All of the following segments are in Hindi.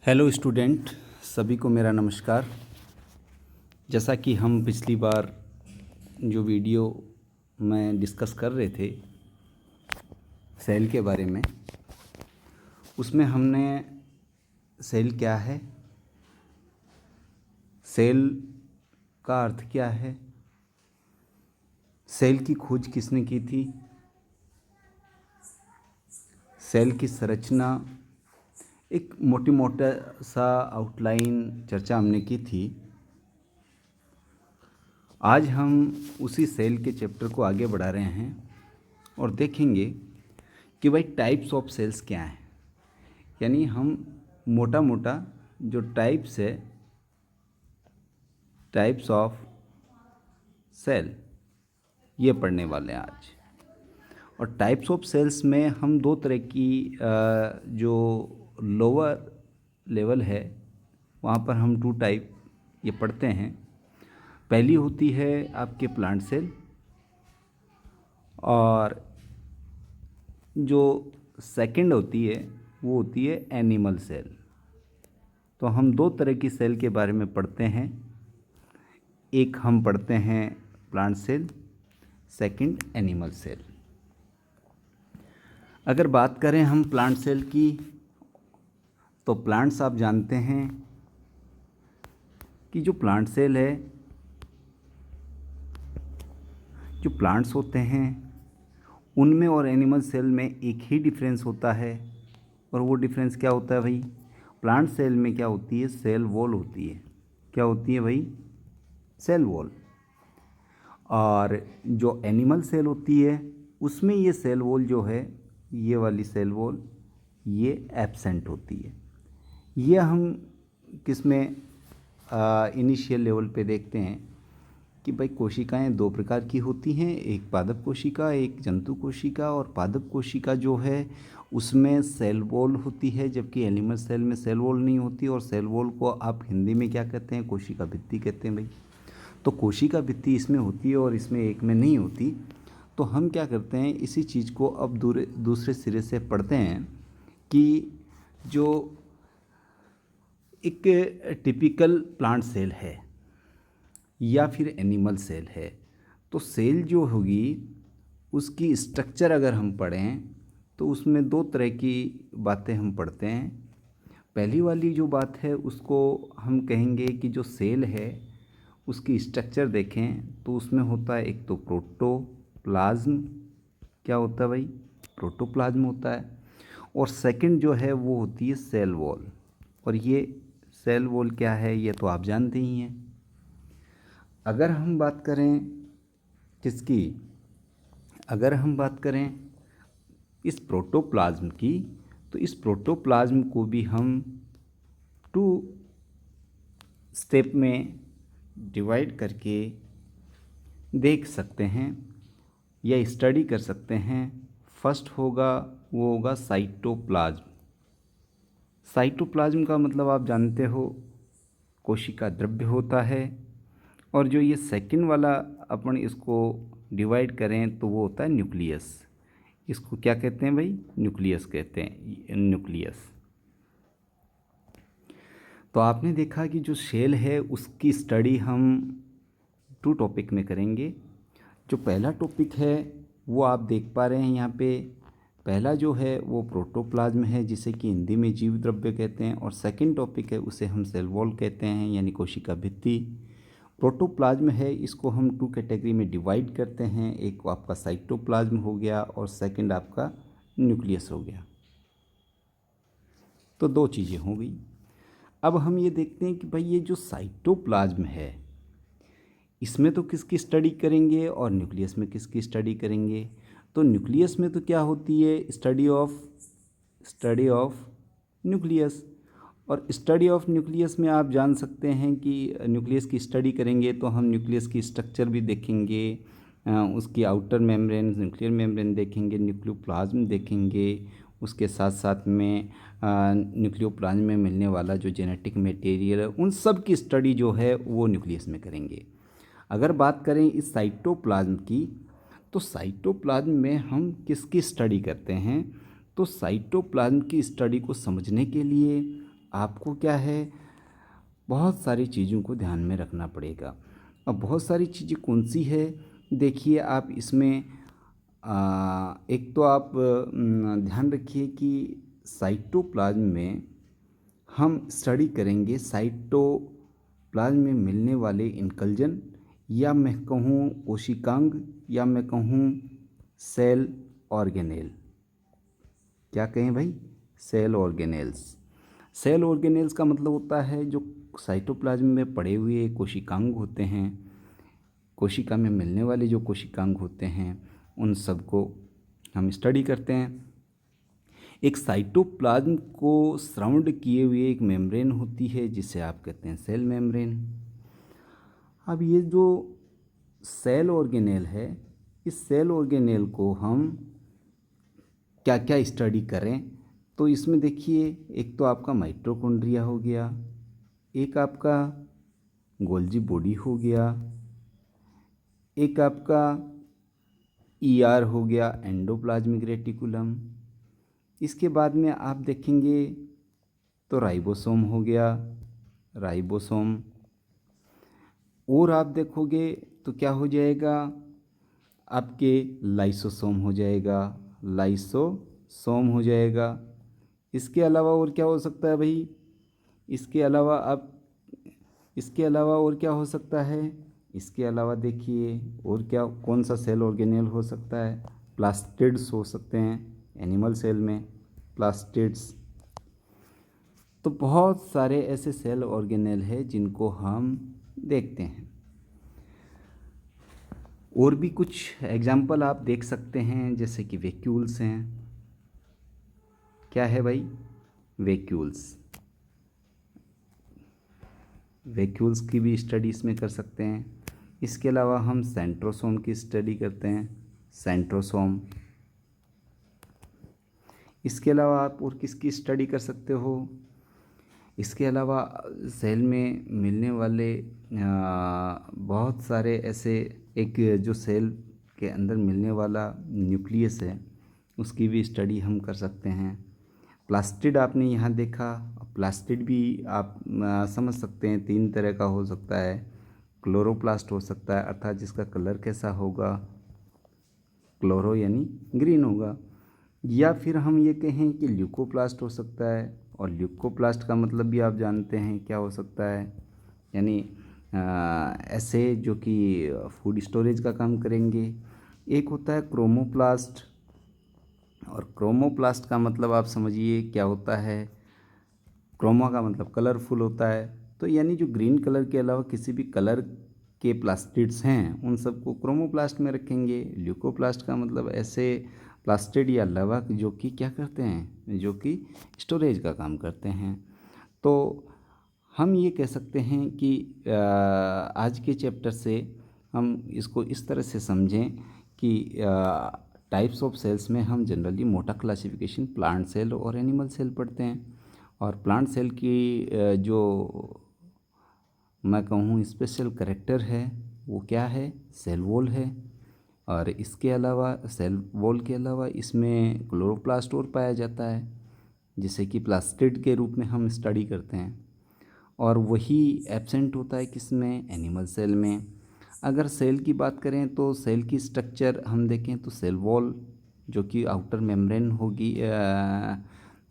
हेलो स्टूडेंट, सभी को मेरा नमस्कार। जैसा कि हम पिछली बार जो वीडियो में डिस्कस कर रहे थे सेल के बारे में, उसमें हमने सेल क्या है, सेल का अर्थ क्या है, सेल की खोज किसने की थी, सेल की संरचना, एक मोटा सा आउटलाइन चर्चा हमने की थी। आज हम उसी सेल के चैप्टर को आगे बढ़ा रहे हैं और देखेंगे कि भाई टाइप्स ऑफ सेल्स क्या हैं। यानी हम मोटा मोटा जो टाइप्स है, टाइप्स ऑफ सेल, ये पढ़ने वाले हैं आज। और टाइप्स ऑफ सेल्स में हम दो तरह की जो लोअर लेवल है वहाँ पर हम 2 टाइप ये पढ़ते हैं। पहली होती है आपके प्लांट सेल और जो सेकंड होती है वो होती है एनिमल सेल। तो हम 2 तरह की सेल के बारे में पढ़ते हैं। एक हम पढ़ते हैं plant cell, second animal cell. अगर बात करें हम प्लांट सेल की, तो प्लांट्स आप जानते हैं कि जो प्लांट सेल है, जो प्लांट्स होते हैं उनमें और एनिमल सेल में एक ही डिफरेंस होता है। और वो डिफरेंस क्या होता है भाई? प्लांट सेल में क्या होती है? सेल वॉल होती है। क्या होती है भाई? Cell wall. और जो एनिमल सेल होती है उसमें ये सेल वॉल जो है, ये वाली सेल वॉल, ये एब्सेंट होती है। ये हम किस में इनिशियल लेवल पे देखते हैं कि भाई कोशिकाएं 2 प्रकार की होती हैं, एक पादप कोशिका, एक जंतु कोशिका। और पादप कोशिका जो है उसमें सेल वॉल होती है, जबकि एनिमल सेल में सेल वॉल नहीं होती। और सेल वॉल को आप हिंदी में क्या कहते हैं? कोशिका भित्ति कहते हैं भाई। तो कोशिका भित्ति इसमें होती है और इसमें एक में नहीं होती। तो हम क्या करते हैं, इसी चीज़ को अब दूसरे सिरे से पढ़ते हैं कि जो एक टिपिकल प्लांट सेल है या फिर एनिमल सेल है, तो सेल जो होगी उसकी स्ट्रक्चर अगर हम पढ़ें तो उसमें 2 तरह की बातें हम पढ़ते हैं। पहली वाली जो बात है उसको हम कहेंगे कि जो सेल है उसकी स्ट्रक्चर देखें तो उसमें होता है एक तो प्रोटोप्लाज्म। क्या होता है भाई? प्रोटोप्लाज्म होता है। और सेकंड जो है वो होती है सेल वॉल। और ये सेल वॉल क्या है ये तो आप जानते ही हैं। अगर हम बात करें किसकी, अगर हम बात करें इस प्रोटोप्लाज्म की, तो इस प्रोटोप्लाज्म को भी हम 2 स्टेप में डिवाइड करके देख सकते हैं या स्टडी कर सकते हैं। फर्स्ट होगा वो होगा साइटोप्लाज्म। साइटोप्लाज्म का मतलब आप जानते हो, कोशिका द्रव्य होता है। और जो ये सेकंड वाला अपन इसको डिवाइड करें तो वो होता है न्यूक्लियस। इसको क्या कहते हैं भाई? न्यूक्लियस कहते हैं, न्यूक्लियस। तो आपने देखा कि जो सेल है उसकी स्टडी हम 2 टॉपिक में करेंगे। जो पहला टॉपिक है वो आप देख पा रहे हैं यहाँ पे। पहला जो है वो प्रोटोप्लाज्म है, जिसे कि हिंदी में जीव द्रव्य कहते हैं। और सेकंड टॉपिक है उसे हम सेल वॉल कहते हैं, यानी कोशिका भित्ति। प्रोटोप्लाज्म है, इसको हम 2 कैटेगरी में डिवाइड करते हैं। एक आपका साइटोप्लाज्म हो गया और सेकंड आपका न्यूक्लियस हो गया। तो 2 चीज़ें हो गई। अब हम ये देखते हैं कि भाई ये जो साइटोप्लाज्म है इसमें तो किसकी स्टडी करेंगे और न्यूक्लियस में किसकी स्टडी करेंगे? तो न्यूक्लियस में तो क्या होती है? Study of nucleus. और स्टडी ऑफ न्यूक्लियस में आप जान सकते हैं कि न्यूक्लियस की स्टडी करेंगे तो हम न्यूक्लियस की स्ट्रक्चर भी देखेंगे, उसकी आउटर मेम्ब्रेन, न्यूक्लियर मेम्ब्रेन देखेंगे, न्यूक्लियोप्लाज्म देखेंगे। उसके साथ साथ में न्यूक्लियोप्लाज्म में मिलने वाला जो जेनेटिक मटेरियल है उन सब की स्टडी जो है वो न्यूक्लियस में करेंगे। अगर बात करें इस साइटोप्लाज्म की, तो साइटोप्लाज्म में हम किसकी स्टडी करते हैं? तो साइटोप्लाज्म की स्टडी को समझने के लिए आपको क्या है, बहुत सारी चीज़ों को ध्यान में रखना पड़ेगा। अब बहुत सारी चीज़ें कौन सी है, देखिए आप इसमें एक तो आप ध्यान रखिए कि साइटोप्लाज्म में हम स्टडी करेंगे साइटोप्लाज्म में मिलने वाले इनकल्जन, या मैं कहूँ कोशिकांग, या मैं कहूँ सेल ऑर्गेनेल। क्या कहें भाई, सेल ऑर्गेनेल्स। सेल ऑर्गेनेल्स का मतलब होता है जो साइटोप्लाज्म में पड़े हुए कोशिकांग होते हैं, कोशिका में मिलने वाले जो कोशिकांग होते हैं, उन सब को हम स्टडी करते हैं। एक साइटोप्लाज्म को सराउंड किए हुए एक मेम्ब्रेन होती है जिसे आप कहते हैं सेल मेम्ब्रेन। अब ये जो सेल ऑर्गेनेल है, इस सेल ऑर्गेनेल को हम क्या क्या स्टडी करें, तो इसमें देखिए एक तो आपका माइटोकॉन्ड्रिया हो गया, एक आपका गोल्जी बॉडी हो गया, एक आपका ईआर हो गया एंडोप्लाज्मिक रेटिकुलम। इसके बाद में आप देखेंगे तो राइबोसोम हो गया, राइबोसोम। और आप देखोगे तो क्या हो जाएगा, आपके लाइसोसोम हो जाएगा, लाइसोसोम हो जाएगा। इसके अलावा और क्या हो सकता है भाई, इसके अलावा और क्या हो सकता है, इसके अलावा देखिए और क्या, कौन सा सेल ऑर्गेनेल हो सकता है, प्लास्टिड्स हो सकते हैं एनिमल सेल में, प्लास्टिड्स। तो बहुत सारे ऐसे सेल ऑर्गेनेल हैं जिनको हम देखते हैं। और भी कुछ एग्जाम्पल आप देख सकते हैं, जैसे कि वैक्यूल्स हैं। क्या है भाई, वैक्यूल्स। वैक्यूल्स की भी स्टडी इसमें कर सकते हैं। इसके अलावा हम सेंट्रोसोम की स्टडी करते हैं, सेंट्रोसोम। इसके अलावा आप और किसकी स्टडी कर सकते हो, इसके अलावा सेल में मिलने वाले बहुत सारे ऐसे, एक जो सेल के अंदर मिलने वाला न्यूक्लियस है उसकी भी स्टडी हम कर सकते हैं। प्लास्टिड आपने यहाँ देखा, प्लास्टिड भी आप समझ सकते हैं 3 तरह का हो सकता है। क्लोरोप्लास्ट हो सकता है, अर्थात जिसका कलर कैसा होगा, क्लोरो यानी ग्रीन होगा। या फिर हम ये कहें कि ल्यूकोप्लास्ट हो सकता है, और ल्यूकोप्लास्ट का मतलब भी आप जानते हैं क्या हो सकता है, यानी ऐसे जो कि फूड स्टोरेज का काम करेंगे। एक होता है क्रोमोप्लास्ट, और क्रोमोप्लास्ट का मतलब आप समझिए क्या होता है, क्रोमा का मतलब कलरफुल होता है, तो यानी जो ग्रीन कलर के अलावा किसी भी कलर के प्लास्टिड्स हैं उन सबको क्रोमोप्लास्ट में रखेंगे। ल्यूकोप्लास्ट का मतलब ऐसे प्लास्टिड या लवक जो कि क्या करते हैं, जो कि स्टोरेज का काम करते हैं। तो हम ये कह सकते हैं कि आज के चैप्टर से हम इसको इस तरह से समझें कि टाइप्स ऑफ सेल्स में हम जनरली मोटा क्लासिफिकेशन प्लांट सेल और एनिमल सेल पढ़ते हैं। और प्लांट सेल की जो मैं कहूँ स्पेशल कैरेक्टर है वो क्या है, सेल वॉल है। और इसके अलावा सेल वॉल के अलावा इसमें क्लोरोप्लास्ट और पाया जाता है, जिसे कि प्लास्टिड के रूप में हम स्टडी करते हैं। और वही एब्सेंट होता है किसमें, एनिमल सेल में। अगर सेल की बात करें तो सेल की स्ट्रक्चर हम देखें तो सेल वॉल जो कि आउटर मेम्ब्रेन होगी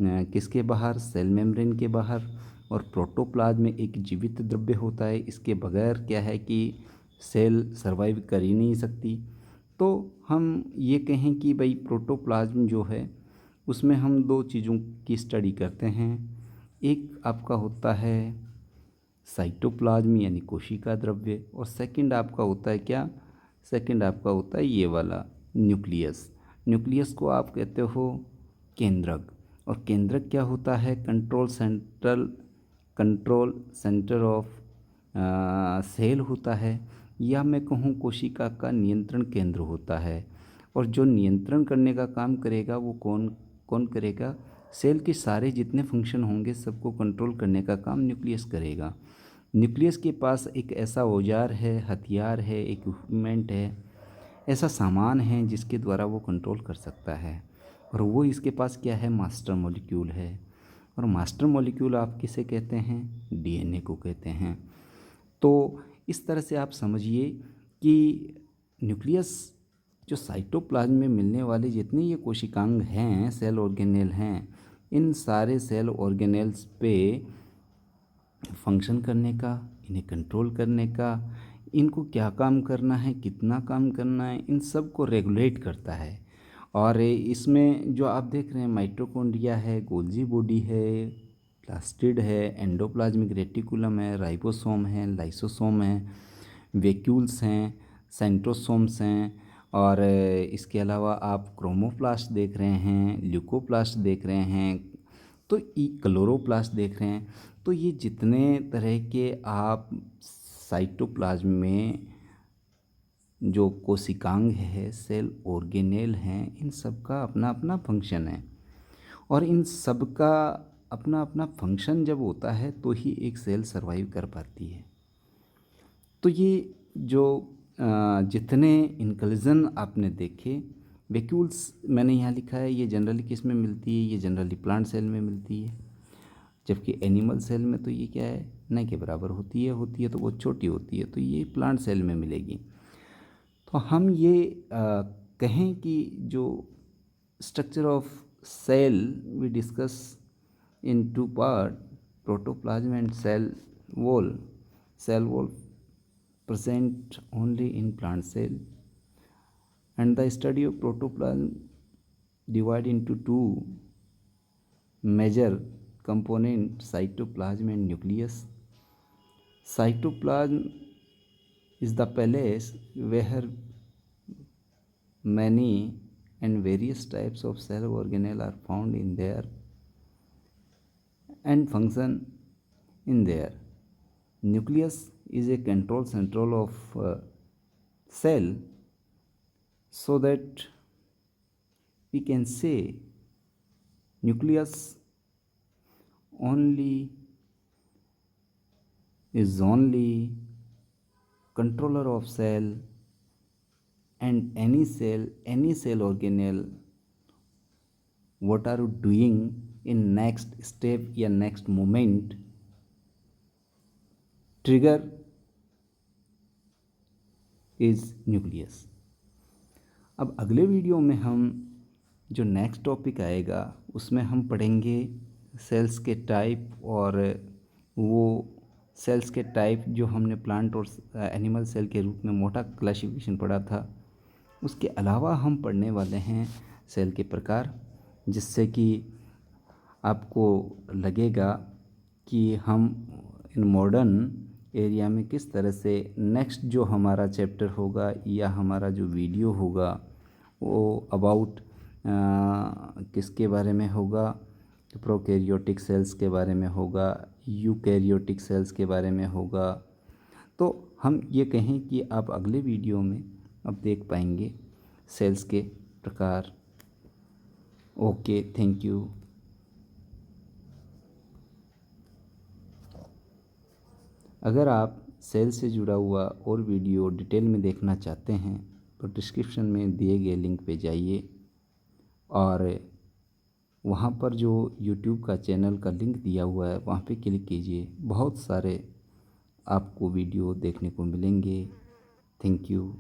किसके बाहर, सेल मेम्ब्रेन के बाहर। और प्रोटोप्लाज्म में एक जीवित द्रव्य होता है, इसके बगैर क्या है कि सेल सरवाइव कर ही नहीं सकती। तो हम ये कहें कि भाई प्रोटोप्लाज्म जो है उसमें हम 2 चीज़ों की स्टडी करते हैं। एक आपका होता है साइटोप्लाज्म यानी कोशिका द्रव्य, और सेकंड आपका होता है क्या, सेकंड आपका होता है ये वाला न्यूक्लियस। न्यूक्लियस को आप कहते हो केंद्रक, और केंद्रक क्या होता है, कंट्रोल सेंटर ऑफ सेल होता है, या मैं कहूँ कोशिका का नियंत्रण केंद्र होता है। और जो नियंत्रण करने का काम करेगा वो कौन करेगा, सेल के सारे जितने फंक्शन होंगे सबको कंट्रोल करने का काम न्यूक्लियस करेगा। न्यूक्लियस के पास एक ऐसा औजार है, हथियार है, इक्विपमेंट है, ऐसा सामान है जिसके द्वारा वो कंट्रोल कर सकता है, और वो इसके पास क्या है, मास्टर मॉलिक्यूल है। और मास्टर मॉलिक्यूल आप किसे कहते हैं? डीएनए को कहते हैं। तो इस तरह से आप समझिए कि न्यूक्लियस जो साइटोप्लाज्म में मिलने वाले जितने ये कोशिकांग हैं, सेल ऑर्गेनेल हैं, इन सारे सेल ऑर्गेनेल्स पे फंक्शन करने का, इन्हें कंट्रोल करने का, इनको क्या काम करना है, कितना काम करना है, इन सब को रेगुलेट करता है। और इसमें जो आप देख रहे हैं माइटोकॉन्ड्रिया है, गोल्जी बॉडी है, प्लास्टिड है, एंडोप्लाज्मिक रेटिकुलम है, राइबोसोम है, लाइसोसोम है, वैक्यूल्स हैं, सेंट्रोसोम्स हैं, और इसके अलावा आप क्रोमोप्लास्ट देख रहे हैं, ल्यूकोप्लास्ट देख रहे हैं, तो क्लोरोप्लास्ट देख रहे हैं। तो ये जितने तरह के आप साइटोप्लाज्म में जो कोशिकांग है, सेल ऑर्गेनेल हैं, इन सब का अपना अपना फंक्शन है। और इन सब का अपना अपना फंक्शन जब होता है तो ही एक सेल सरवाइव कर पाती है। तो ये जो जितने इंक्लूजन आपने देखे, वैक्यूल्स मैंने यहाँ लिखा है, ये जनरली किस में मिलती है? ये जनरली प्लांट सेल में मिलती है। जबकि एनिमल सेल में तो ये क्या है, न के बराबर होती है तो वो छोटी होती है, तो ये प्लांट सेल में मिलेगी। तो हम ये कहें कि जो structure of cell we discuss in two part, protoplasm and cell wall present only in plant cell, and the study of protoplasm divide into two major components, cytoplasm and nucleus. Cytoplasm is the place where many and various types of cell organelle are found in there and function in there. Nucleus is a control central of cell, so that we can say nucleus is only controller of cell, and any cell organelle what are you doing in next step या next moment trigger is nucleus. अब अगले वीडियो में हम जो नेक्स्ट टॉपिक आएगा उसमें हम पढ़ेंगे सेल्स के टाइप, और वो सेल्स के टाइप जो हमने प्लांट और एनिमल सेल के रूप में मोटा क्लासिफिकेशन पढ़ा था, उसके अलावा हम पढ़ने वाले हैं सेल के प्रकार, जिससे कि आपको लगेगा कि हम इन मॉडर्न एरिया में किस तरह से नेक्स्ट जो हमारा चैप्टर होगा या हमारा जो वीडियो होगा वो अबाउट किसके बारे में होगा, प्रोकैरियोटिक सेल्स के बारे में होगा, यूकैरियोटिक सेल्स के बारे में होगा। तो हम ये कहें कि आप अगले वीडियो में अब देख पाएंगे सेल्स के प्रकार। Okay, thank you. अगर आप सेल से जुड़ा हुआ और वीडियो डिटेल में देखना चाहते हैं तो डिस्क्रिप्शन में दिए गए लिंक पे जाइए, और वहाँ पर जो यूट्यूब का चैनल का लिंक दिया हुआ है वहाँ पे क्लिक कीजिए। बहुत सारे आपको वीडियो देखने को मिलेंगे। Thank you.